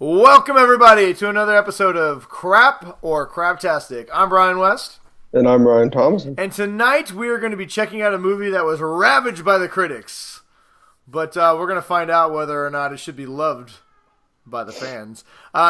Welcome, everybody, to another episode of Crap or Craptastic. I'm Brian West. And I'm Ryan Thompson. And tonight we are going to be checking out a movie that was ravaged by the critics. But we're going to find out whether or not it should be loved by the fans.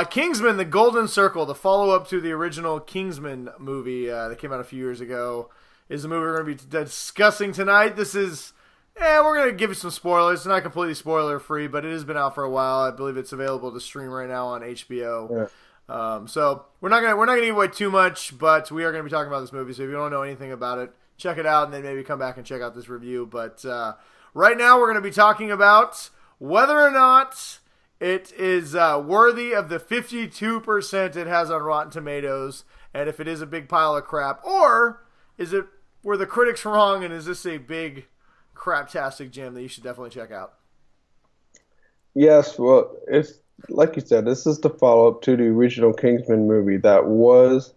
Kingsman, The Golden Circle, the follow-up to the original Kingsman movie that came out a few years ago, is the movie we're going to be discussing tonight. This is... we're going to give you some spoilers. It's not completely spoiler-free, but it has been out for a while. I believe it's available to stream right now on HBO. Yeah. So we're not gonna give away too much, but we are going to be talking about this movie. So if you don't know anything about it, check it out, and then maybe come back and check out this review. But right now we're going to be talking about whether or not it is worthy of the 52% it has on Rotten Tomatoes, and if it is a big pile of crap, or were the critics wrong, and is this a big craptastic gem that you should definitely check out? Yes, well, it's like you said, this is the follow-up to the original Kingsman movie that was,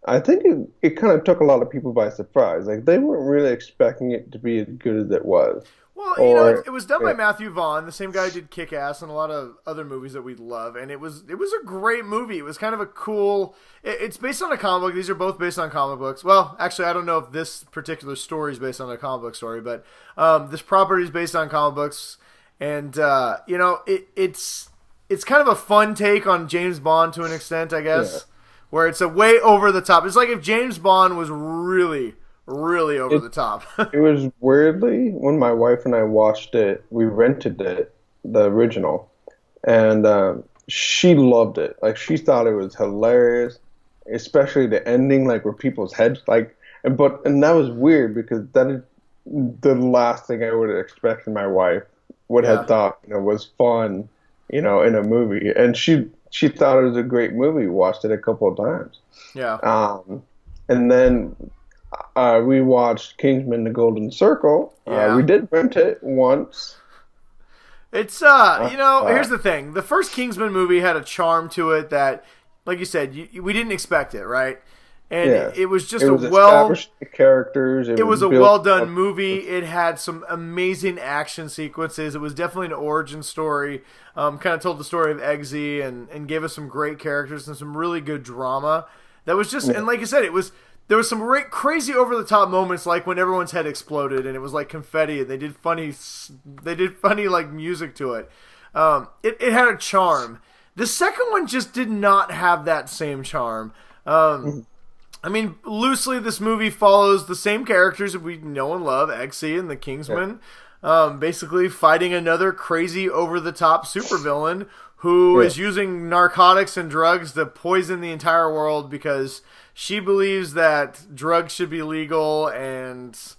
I think it kind of took a lot of people by surprise. Like, they weren't really expecting it to be as good as it was. Well, it was done by Mathew Vaughn, the same guy who did Kick-Ass and a lot of other movies that we love, and it was a great movie. It was kind of a cool... It's based on a comic book. These are both based on comic books. Well, actually, I don't know if this particular story is based on a comic book story, but this property is based on comic books, and it's kind of a fun take on James Bond to an extent, I guess, where it's a way over the top. It's like if James Bond was really over the top. It was weirdly, when my wife and I watched it, we rented it, the original, and she loved it. Like, she thought it was hilarious, especially the ending, like, where people's heads, like, and that was weird because that is the last thing I would have expected my wife would have thought, was fun, in a movie. And she thought it was a great movie, watched it a couple of times. Yeah. And then we watched Kingsman, The Golden Circle. We did rent it once. It's, here's the thing. The first Kingsman movie had a charm to it that, like you said, we didn't expect it, right? And it was just established characters. It was a well-done movie. It had some amazing action sequences. It was definitely an origin story. Kind of told the story of Eggsy and gave us some great characters and some really good drama. That was just, and like I said, there was some crazy over-the-top moments, like when everyone's head exploded and it was like confetti, and they did funny like music to it. It had a charm. The second one just did not have that same charm. I mean, loosely, this movie follows the same characters that we know and love, Eggsy and the Kingsman, basically fighting another crazy over-the-top supervillain who is using narcotics and drugs to poison the entire world because she believes that drugs should be legal and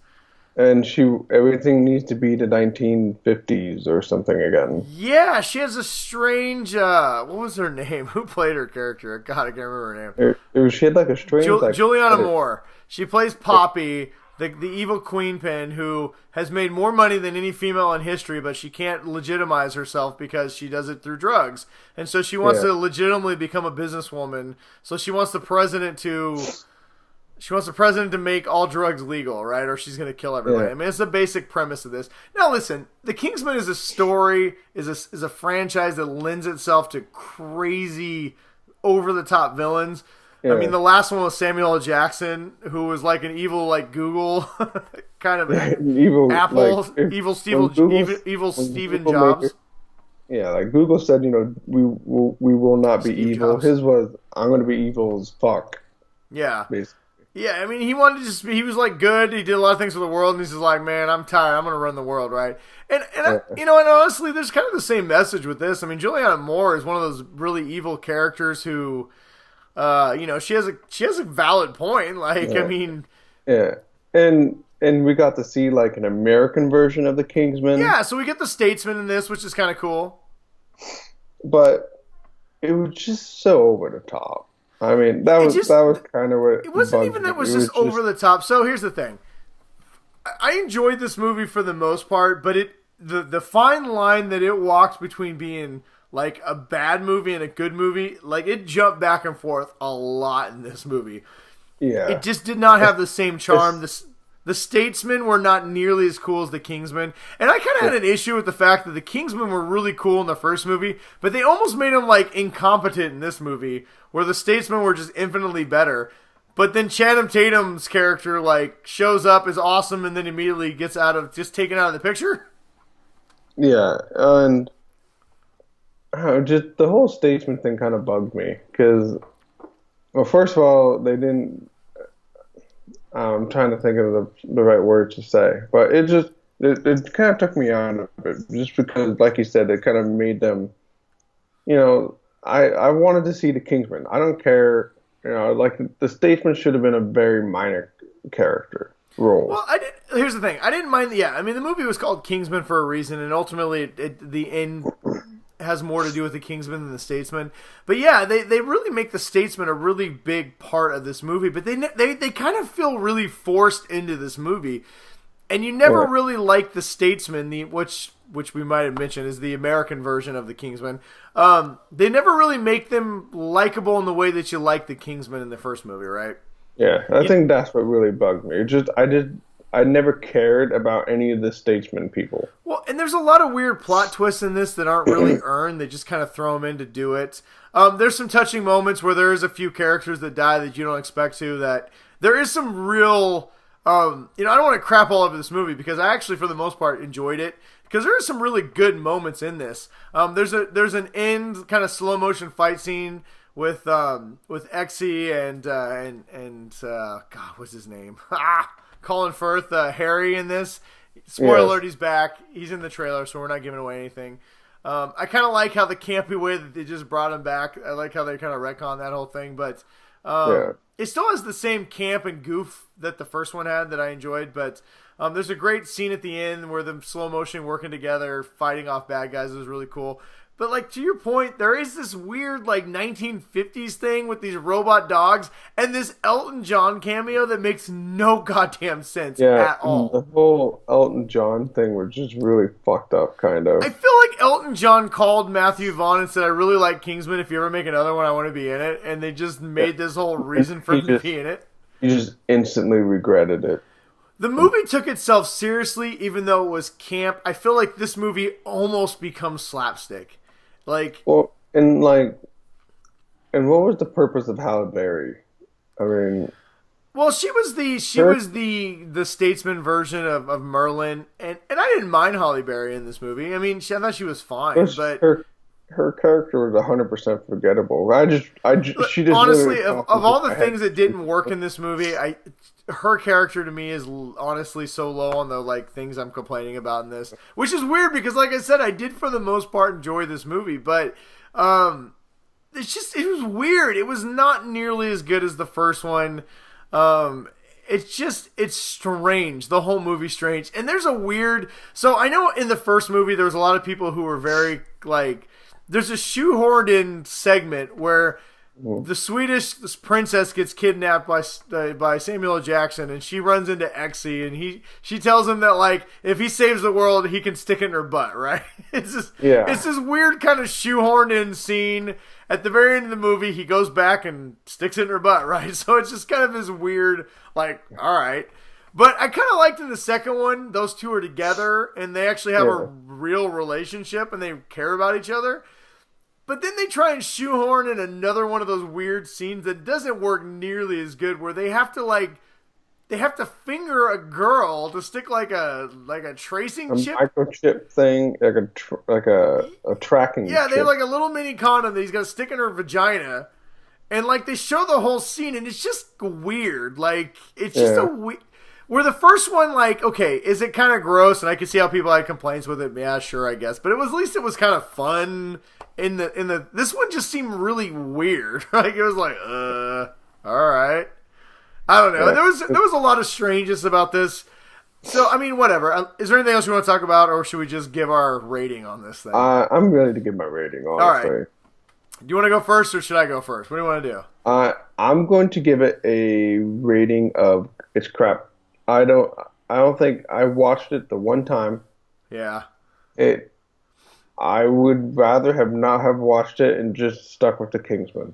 everything needs to be the 1950s or something again. Yeah, she has a strange what was her name? Who played her character? God, I can't remember her name. She had like a strange Juliana Moore. She plays Poppy, the evil queenpin who has made more money than any female in history, but she can't legitimize herself because she does it through drugs. And so she wants to legitimately become a businesswoman. So she wants the president to make all drugs legal, right? Or she's going to kill everybody. Yeah. I mean, it's the basic premise of this. Now, listen, The Kingsman is a story, is a franchise that lends itself to crazy, over-the-top villains. Yeah. I mean, the last one was Samuel L. Jackson, who was like an evil, like Google, kind of evil Apple, like, evil Stephen Jobs. Like Google said, we will not be Steve evil. Jobs. His was, I'm going to be evil as fuck. Yeah. Basically. Yeah, I mean, he wanted to he was like good. He did a lot of things for the world, and he's just like, man, I'm tired. I'm going to run the world, right? And and honestly, there's kind of the same message with this. I mean, Juliana Moore is one of those really evil characters who, she has a valid point. Like, I mean, and we got to see like an American version of the Kingsman. Yeah, so we get the Statesman in this, which is kind of cool. But it was just so over the top. I mean, that was kind of what it wasn't even that was just over the top. So here's the thing. I enjoyed this movie for the most part, but the fine line that it walked between being like a bad movie and a good movie, like it jumped back and forth a lot in this movie. Yeah. It just did not have the same charm. The the Statesmen were not nearly as cool as the Kingsmen. And I kind of had an issue with the fact that the Kingsmen were really cool in the first movie, but they almost made them like incompetent in this movie, where the Statesmen were just infinitely better. But then Channing Tatum's character like shows up, is awesome, and then immediately gets taken out of the picture. Yeah, and just the whole Statesman thing kind of bugged me because, well, first of all, they didn't. I'm trying to think of the right words to say, but it kind of took me out of it just because, like you said, it kind of made them. I wanted to see the Kingsman. I don't care. Like the Statesman should have been a very minor character role. Well, here's the thing. I didn't mind. Yeah, I mean, the movie was called Kingsman for a reason, and ultimately, the end has more to do with the Kingsman than the Statesman. But yeah, they really make the Statesman a really big part of this movie. But they kind of feel really forced into this movie, and you never really like the Statesman, which we might have mentioned is the American version of the Kingsman. They never really make them likable in the way that you like the Kingsman in the first movie, right? Yeah, I think that's what really bugged me. I never cared about any of the Statesman people. Well, and there's a lot of weird plot twists in this that aren't really earned. They just kind of throw them in to do it. There's some touching moments where there is a few characters that die that you don't expect to. That there is some real, I don't want to crap all over this movie because I actually, for the most part, enjoyed it because there are some really good moments in this. There's an end kind of slow motion fight scene with Exy and God, what's his name? Colin Firth, Harry in this. Spoiler alert, he's back. He's in the trailer, so we're not giving away anything. I kind of like how the campy way that they just brought him back. I like how they kind of retcon that whole thing, but it still has the same camp and goof that the first one had that I enjoyed, but there's a great scene at the end where the slow motion working together, fighting off bad guys is really cool. But, like, to your point, there is this weird, like, 1950s thing with these robot dogs and this Elton John cameo that makes no goddamn sense at all. The whole Elton John thing was just really fucked up, kind of. I feel like Elton John called Mathew Vaughn and said, I really like Kingsman. If you ever make another one, I want to be in it. And they just made this whole reason for him to be in it. He just instantly regretted it. The movie took itself seriously, even though it was camp. I feel like this movie almost becomes slapstick. And what was the purpose of Halle Berry? I mean, well, she was the Statesman version of Merlin, and I didn't mind Halle Berry in this movie. I mean, I thought she was fine, but her character was 100% forgettable. She just honestly, of all the things that didn't work in this movie, her character to me is honestly so low on the like things I'm complaining about in this, which is weird because, like I said, I did for the most part enjoy this movie, but it was weird. It was not nearly as good as the first one. It's strange. The whole movie's strange, and there's a weird. So I know in the first movie there was a lot of people who were very like. There's a shoehorned in segment where the Swedish princess gets kidnapped by Samuel L. Jackson, and she runs into Exy, and she tells him that like if he saves the world, he can stick it in her butt, right? It's this weird kind of shoehorned in scene at the very end of the movie. He goes back and sticks it in her butt, right? So it's just kind of this weird like, all right. But I kind of liked in the second one, those two are together, and they actually have a real relationship, and they care about each other. But then they try and shoehorn in another one of those weird scenes that doesn't work nearly as good, where they have to finger a girl to stick like a tracing chip, microchip thing, like a tracking. Yeah, chip. they have like a little mini condom that he's got to stick in her vagina, and like they show the whole scene, and it's just weird. Like it's just where the first one, like, okay, is it kind of gross? And I can see how people had complaints with it. Yeah, sure, I guess. But at least it was kind of fun. This one just seemed really weird. Like it was like, all right. I don't know. Yeah. There was a lot of strangeness about this. So I mean, whatever. Is there anything else you want to talk about, or should we just give our rating on this thing? I'm ready to give my rating. Honestly. All right. Do you want to go first, or should I go first? What do you want to do? I'm going to give it a rating of it's crap. I don't think I watched it the one time. Yeah. I would rather not have watched it and just stuck with the Kingsman.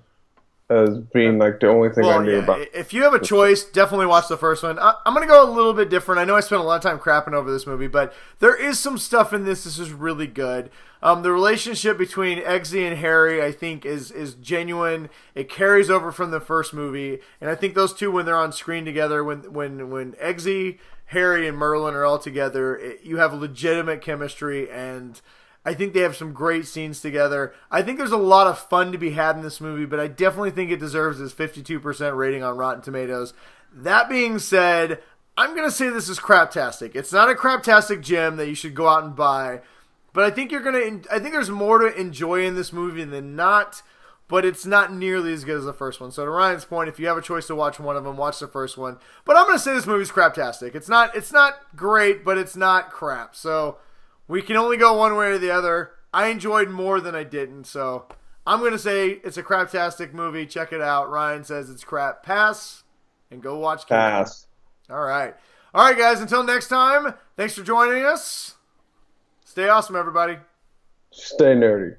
as being like the only thing I knew about. If you have a choice, definitely watch the first one. I'm going to go a little bit different. I know I spent a lot of time crapping over this movie, but there is some stuff in this. This is really good. The relationship between Eggsy and Harry, I think, is genuine. It carries over from the first movie, and I think those two, when they're on screen together, when Eggsy, Harry, and Merlin are all together, you have legitimate chemistry, and I think they have some great scenes together. I think there's a lot of fun to be had in this movie, but I definitely think it deserves its 52% rating on Rotten Tomatoes. That being said, I'm going to say this is craptastic. It's not a craptastic gem that you should go out and buy, but I think I think there's more to enjoy in this movie than not, but it's not nearly as good as the first one. So to Ryan's point, if you have a choice to watch one of them, watch the first one. But I'm going to say this movie's craptastic. It's not great, but it's not crap. So we can only go one way or the other. I enjoyed more than I didn't, so I'm going to say it's a craptastic movie. Check it out. Ryan says it's crap. Pass, and go watch Kingsman. Pass. All right, guys, until next time, thanks for joining us. Stay awesome, everybody. Stay nerdy.